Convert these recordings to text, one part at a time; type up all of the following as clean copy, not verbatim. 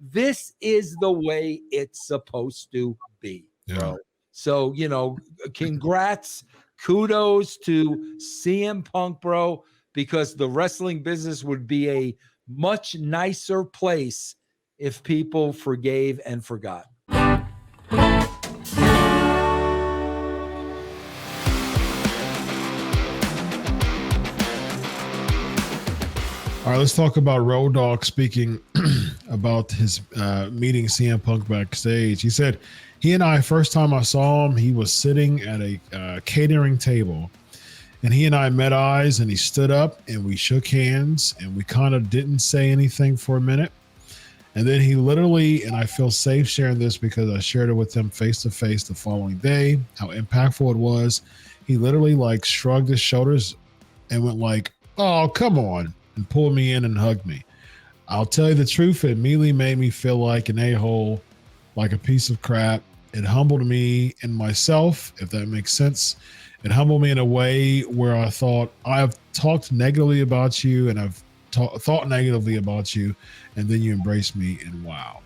This is the way it's supposed to be, bro. So, congrats, kudos to CM Punk, bro, because the wrestling business would be a much nicer place if people forgave and forgot. All right, let's talk about Road Dogg speaking about his meeting CM Punk backstage. He said, he and I, first time I saw him, he was sitting at a catering table, and he and I met eyes, and he stood up, and we shook hands, and we kind of didn't say anything for a minute. And then he literally, and I feel safe sharing this because I shared it with him face to face the following day, how impactful it was. He literally like shrugged his shoulders and went like, oh, come on, and pulled me in and hugged me. I'll tell you the truth, it immediately made me feel like an a-hole, like a piece of crap. It humbled me and myself, if that makes sense. It humbled me in a way where I thought, I've talked negatively about you, and I've thought negatively about you, and then you embraced me, and wow.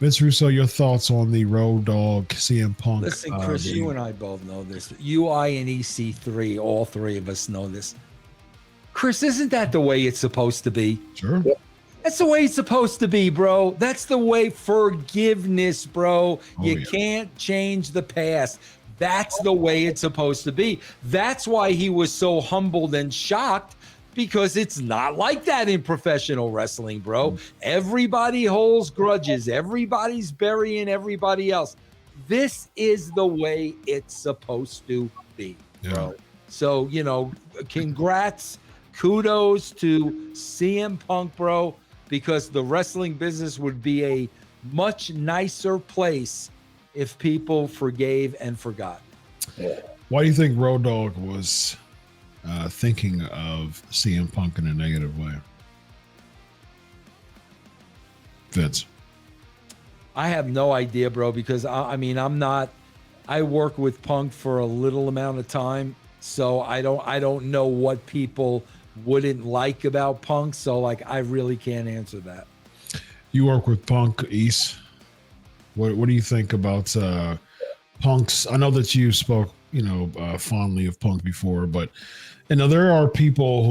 Vince Russo, your thoughts on the Road Dogg CM Punk? Listen, Chris, you and I both know this. You, I, and EC3, all three of us know this. Chris, isn't that the way it's supposed to be? Sure. That's the way it's supposed to be, bro. That's the way. Forgiveness, bro. You can't change the past. That's the way it's supposed to be. That's why he was so humbled and shocked, because it's not like that in professional wrestling, bro. Everybody holds grudges. Everybody's burying everybody else. This is the way it's supposed to be, bro. So, congrats, kudos to CM Punk, bro, because the wrestling business would be a much nicer place if people forgave and forgot. Why do you think Road Dogg was thinking of CM Punk in a negative way? Vince? I have no idea, bro, because I work with Punk for a little amount of time, so I don't know what people wouldn't like about Punk, so I really can't answer that. You work with Punk, East. What do you think about Punk's? I know that you spoke, fondly of Punk before, but there are people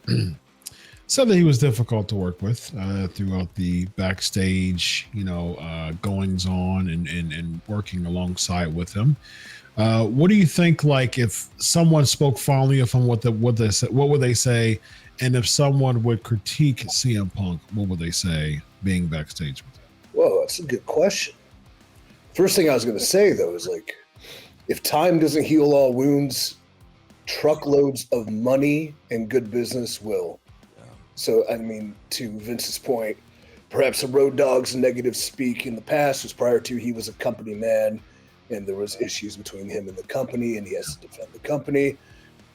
who said that he was difficult to work with throughout the backstage, goings on and working alongside with him. What do you think? Like, if someone spoke fondly of him, what would they say? And if someone would critique CM Punk, what would they say being backstage with him? Whoa, that's a good question. First thing I was going to say, though, is if time doesn't heal all wounds, truckloads of money and good business will. So, to Vince's point, perhaps the Road Dogg's negative speak in the past was prior to he was a company man, and there was issues between him and the company, and he has to defend the company.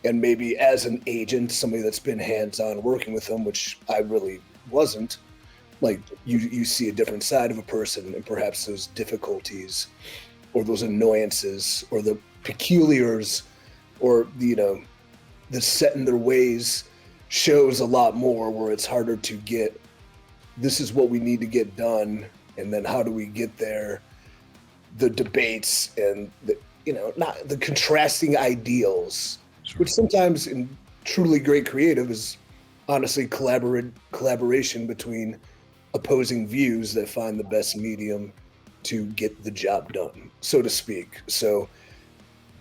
And maybe as an agent, somebody that's been hands-on working with him, which I really wasn't, you see a different side of a person, and perhaps those difficulties or those annoyances or the peculiars or the set in their ways shows a lot more, where it's harder to get, this is what we need to get done, and then how do we get there, the debates and not the contrasting ideals. Sure. Which sometimes in truly great creative is honestly collaboration between opposing views that find the best medium to get the job done, so to speak. So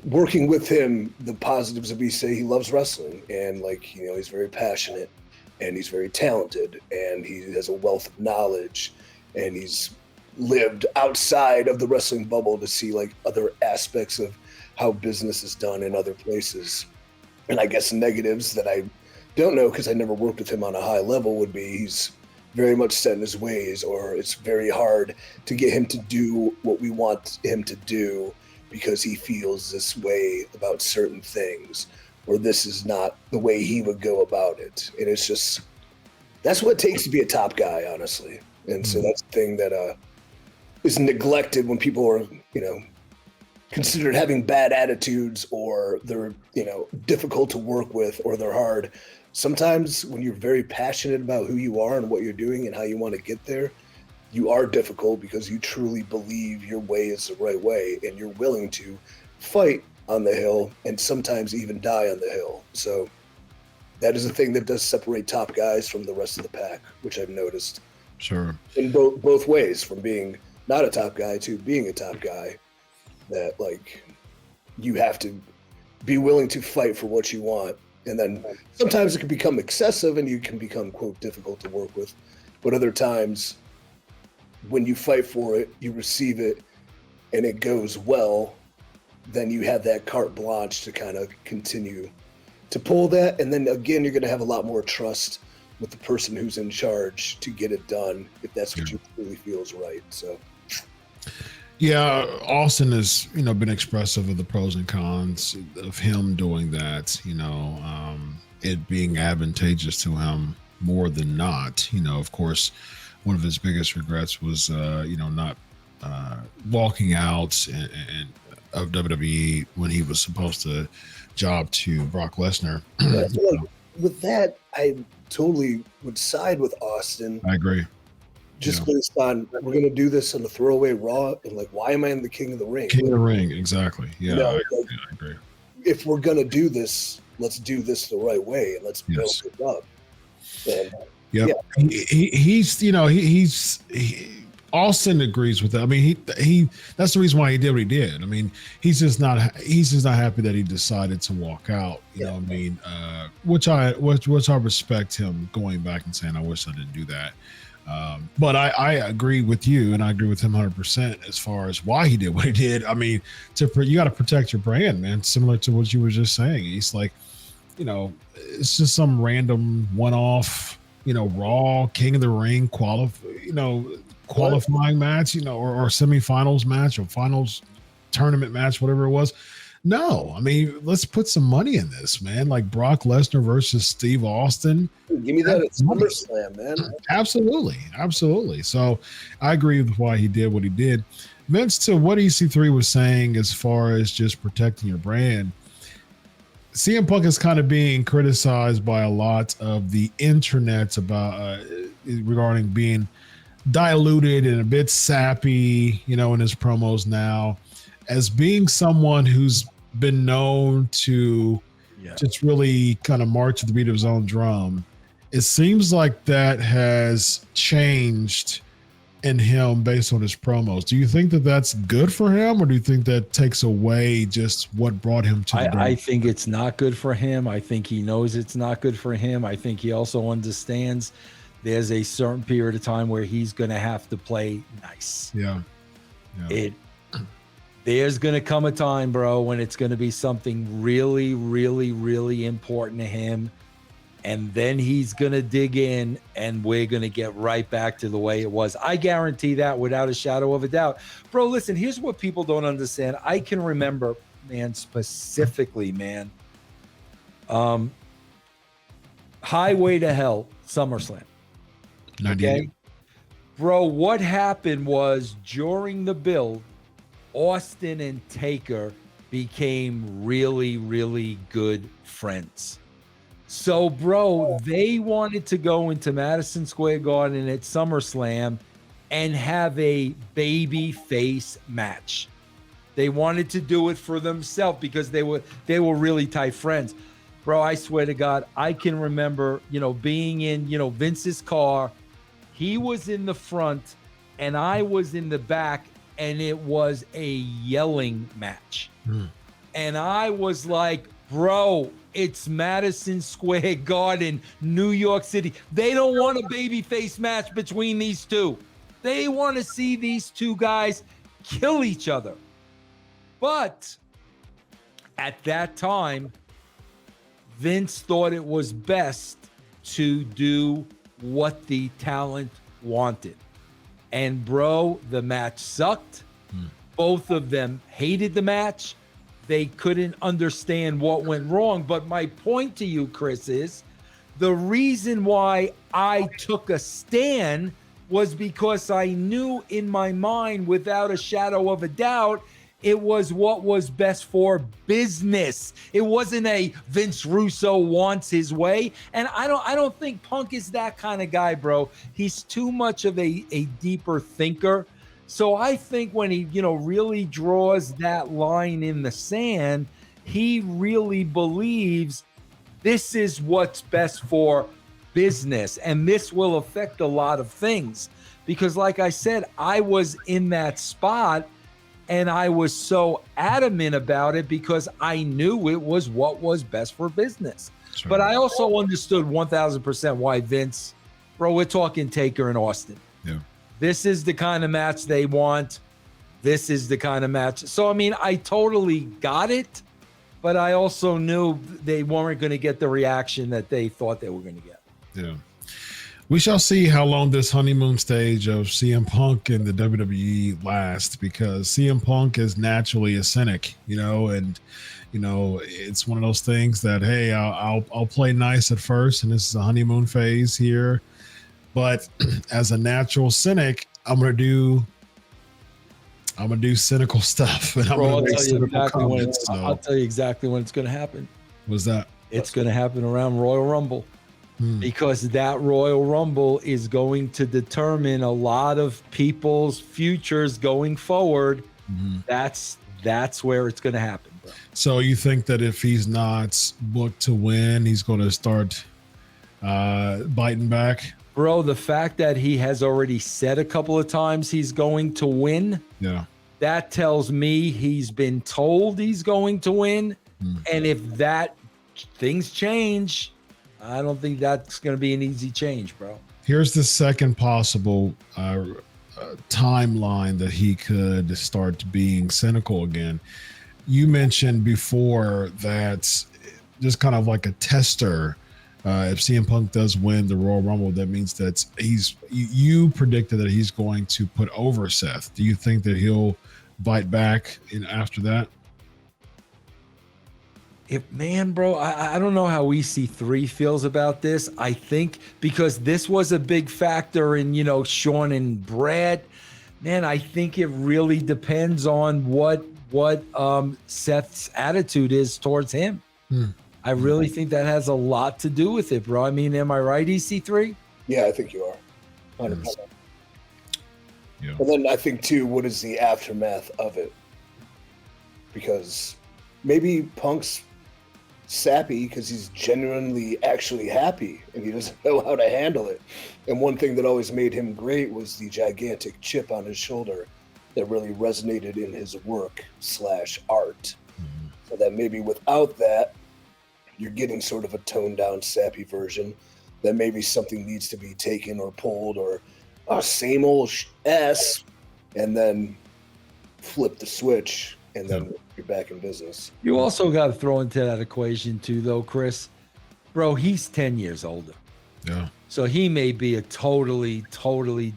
working with him, the positives that we say, he loves wrestling, and he's very passionate, and he's very talented, and he has a wealth of knowledge, and he's lived outside of the wrestling bubble to see other aspects of how business is done in other places. And I guess negatives that I don't know, because I never worked with him on a high level, would be he's very much set in his ways, or it's very hard to get him to do what we want him to do because he feels this way about certain things, or this is not the way he would go about it. And it's just, that's what it takes to be a top guy, honestly. And so that's the thing that is neglected when people are, considered having bad attitudes, or they're, difficult to work with, or they're hard. Sometimes when you're very passionate about who you are and what you're doing and how you want to get there, you are difficult because you truly believe your way is the right way, and you're willing to fight on the hill and sometimes even die on the hill. So that is a thing that does separate top guys from the rest of the pack, which I've noticed. Sure. In both ways, from being not a top guy to being a top guy, that like you have to be willing to fight for what you want. And then sometimes it can become excessive and you can become, quote, difficult to work with. But other times when you fight for it, you receive it and it goes well, then you have that carte blanche to kind of continue to pull that. And then again, you're going to have a lot more trust with the person who's in charge to get it done if that's what you really feel is right. So yeah, Austin has, been expressive of the pros and cons of him doing that, it being advantageous to him more than not. Of course, one of his biggest regrets was, not walking out of WWE when he was supposed to job to Brock Lesnar. With that, I totally would side with Austin. I agree. Just based on, we're going to do this on a throwaway Raw, and like, why am I in the King of the Ring? King of the Ring, exactly. Yeah, I agree. If we're going to do this, let's do this the right way, and let's build it up. And, Austin agrees with that. I mean, he that's the reason why he did what he did. I mean, he's just not happy that he decided to walk out. You know what I mean? Which I respect him going back and saying, I wish I didn't do that. But I agree with you, and I agree with him 100% as far as why he did what he did. I mean, you got to protect your brand, man. Similar to what you were just saying. He's like, it's just some random one-off, Raw King of the Ring qualifying match, or semifinals match or finals tournament match, whatever it was. No, I mean, let's put some money in this, man. Like Brock Lesnar versus Steve Austin. Give me that at SummerSlam, man. Absolutely. So I agree with why he did what he did. Vince, to what EC3 was saying as far as just protecting your brand, CM Punk is kind of being criticized by a lot of the internet about regarding being diluted and a bit sappy, in his promos now, as being someone who's been known to just really kind of march to the beat of his own drum. It seems like that has changed in him based on his promos. Do you think that that's good for him, or do you think that takes away just what brought him to the I think it's not good for him. I think he knows it's not good for him. I think he also understands there's a certain period of time where he's going to have to play nice. There's going to come a time, bro, when it's going to be something really, really, really important to him. And then he's going to dig in and we're going to get right back to the way it was. I guarantee that without a shadow of a doubt. Bro, listen, here's what people don't understand. I can remember, man, specifically, man, Highway to Hell, SummerSlam. Okay? Bro, what happened was during the build, Austin and Taker became really, really good friends. So, bro, they wanted to go into Madison Square Garden at SummerSlam and have a baby face match. They wanted to do it for themselves because they were really tight friends. Bro, I swear to God, I can remember, being in, Vince's car. He was in the front and I was in the back, and it was a yelling match. And I was like, bro, it's Madison Square Garden, New York City. They don't want a babyface match between these two. They want to see these two guys kill each other. But at that time, Vince thought it was best to do what the talent wanted. And bro, the match sucked. Both of them hated the match. They couldn't understand what went wrong. But my point to you, Chris, is the reason why I took a stand was because I knew in my mind, without a shadow of a doubt, It was what was best for business. It wasn't a Vince Russo wants his way. And I don't think Punk is that kind of guy, bro. He's too much of a deeper thinker. So I think when he, really draws that line in the sand, he really believes this is what's best for business. And this will affect a lot of things. Because like I said, I was in that spot and I was so adamant about it because I knew it was what was best for business. Sure. But I also understood 1000% why Vince, bro, we're talking Taker and Austin. Yeah. This is the kind of match they want. This is the kind of match. So, I mean, I totally got it, but I also knew they weren't going to get the reaction that they thought they were going to get. Yeah. We shall see how long this honeymoon stage of CM Punk and the WWE lasts, because CM Punk is naturally a cynic, and it's one of those things that, hey, I'll play nice at first, and this is a honeymoon phase here, but as a natural cynic, I'm gonna do cynical stuff, and I'll tell you exactly when it's gonna happen. What's that? It's gonna happen around Royal Rumble. Because that Royal Rumble is going to determine a lot of people's futures going forward. Mm-hmm. That's where it's going to happen, bro. So you think that if he's not booked to win, he's going to start biting back? Bro, the fact that he has already said a couple of times he's going to win, that tells me he's been told he's going to win. And if things change, I don't think that's going to be an easy change, bro. Here's the second possible timeline that he could start being cynical again. You mentioned before that just kind of like a tester. If CM Punk does win the Royal Rumble, that means that you predicted that he's going to put over Seth. Do you think that he'll bite back after that? Bro, I don't know how EC3 feels about this. I think because this was a big factor in, Sean and Brad, man, I think it really depends on what Seth's attitude is towards him. I really think that has a lot to do with it, bro. I mean, am I right, EC3? Yeah, I think you are. 100%. Yeah. And then I think, too, what is the aftermath of it? Because maybe Punk's sappy because he's genuinely actually happy and he doesn't know how to handle it. And one thing that always made him great was the gigantic chip on his shoulder that really resonated in his work / art. So that maybe without that, you're getting sort of a toned down sappy version, that maybe something needs to be taken or pulled or same old S, and then flip the switch and then you're back in business. You also got to throw into that equation too, though, Chris. Bro, he's 10 years older. Yeah. So he may be a totally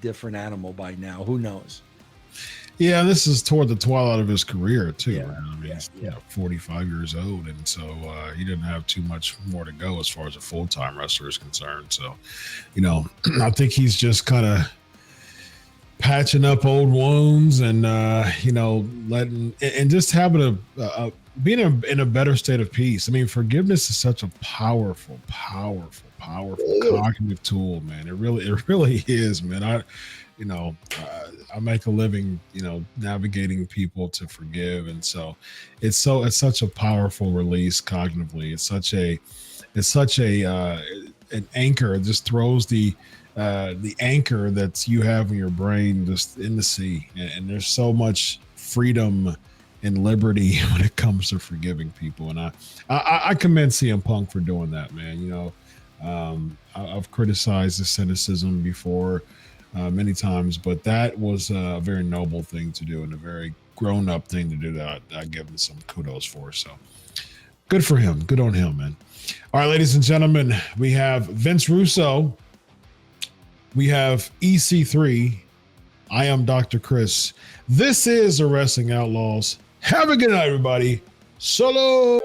different animal by now. Who knows? Yeah, this is toward the twilight of his career too. Yeah. I mean, he's 45 years old, and so he didn't have too much more to go as far as a full-time wrestler is concerned. So, I think he's just kind of patching up old wounds and letting and just having being in a better state of peace. I mean, forgiveness is such a powerful cognitive tool, man. It really is, man. I make a living, navigating people to forgive, and so it's such a powerful release cognitively. It's such an anchor. It just throws the anchor that you have in your brain just in the sea, and there's so much freedom and liberty when it comes to forgiving people. And I commend CM Punk for doing that, man. I've criticized the cynicism before many times, but that was a very noble thing to do and a very grown-up thing to do that I give him some kudos for. So good for him. Good on him, man. All right, ladies and gentlemen, we have Vince Russo. We have EC3. I am Dr. Chris. This is the Wrestling Outlaws. Have a good night, everybody. Solo.